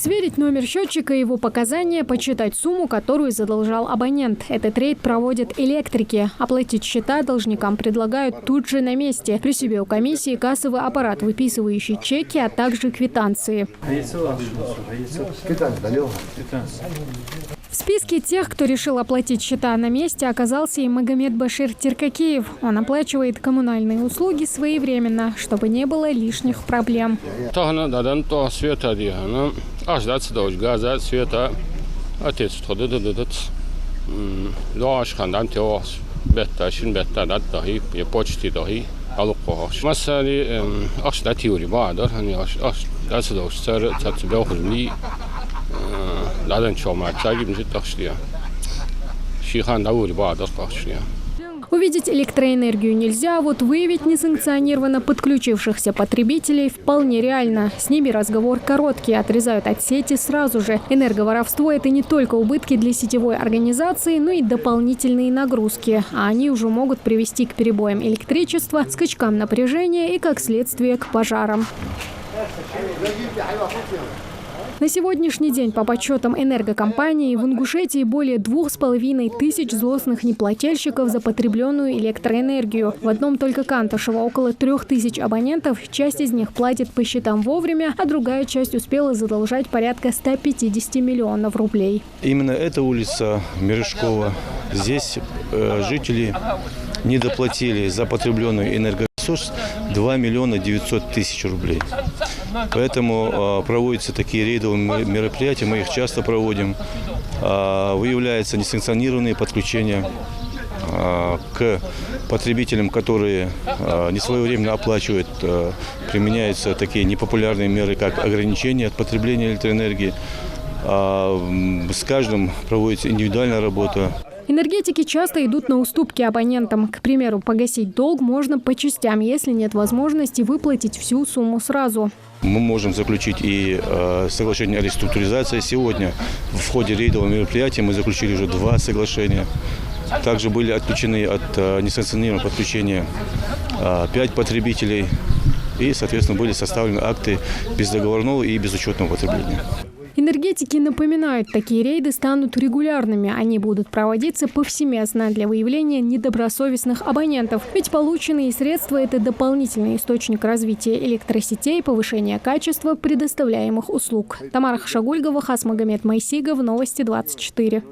Сверить номер счетчика и его показания, почитать сумму, которую задолжал абонент. Этот рейд проводят электрики. Оплатить счета должникам предлагают тут же на месте. При себе у комиссии кассовый аппарат, выписывающий чеки, а также квитанции. В списке тех, кто решил оплатить счета на месте, оказался и Магомед Башир Тиркакеев. Он оплачивает коммунальные услуги своевременно, чтобы не было лишних проблем. Увидеть электроэнергию нельзя, а вот выявить несанкционированно подключившихся потребителей вполне реально. С ними разговор короткий, отрезают от сети сразу же. Энерговоровство – это не только убытки для сетевой организации, но и дополнительные нагрузки. А они уже могут привести к перебоям электричества, скачкам напряжения и, как следствие, к пожарам. На сегодняшний день, по подсчетам энергокомпании, в Ингушетии более 2500 злостных неплательщиков за потребленную электроэнергию. В одном только Канташево около 3000 абонентов, часть из них платит по счетам вовремя, а другая часть успела задолжать порядка 150 миллионов рублей. Именно эта улица Мережкова. Здесь жители не доплатили за потребленную энергоресурс 2 миллиона 900 тысяч рублей. Поэтому проводятся такие рейдовые мероприятия, мы их часто проводим. Выявляются несанкционированные подключения к потребителям, которые несвоевременно оплачивают. Применяются такие непопулярные меры, как ограничение от потребления электроэнергии. С каждым проводится индивидуальная работа. Энергетики часто идут на уступки абонентам. К примеру, погасить долг можно по частям, если нет возможности выплатить всю сумму сразу. Мы можем заключить и соглашение о реструктуризации. Сегодня в ходе рейдового мероприятия мы заключили уже 2 соглашения. Также были отключены от несанкционированного подключения 5 потребителей. И, соответственно, были составлены акты бездоговорного и безучетного потребления. Энергетики напоминают, такие рейды станут регулярными. Они будут проводиться повсеместно для выявления недобросовестных абонентов. Ведь полученные средства – это дополнительный источник развития электросетей, повышения качества предоставляемых услуг. Тамара Хашагульгова, Хасмагомед Майсигов, Новости 24.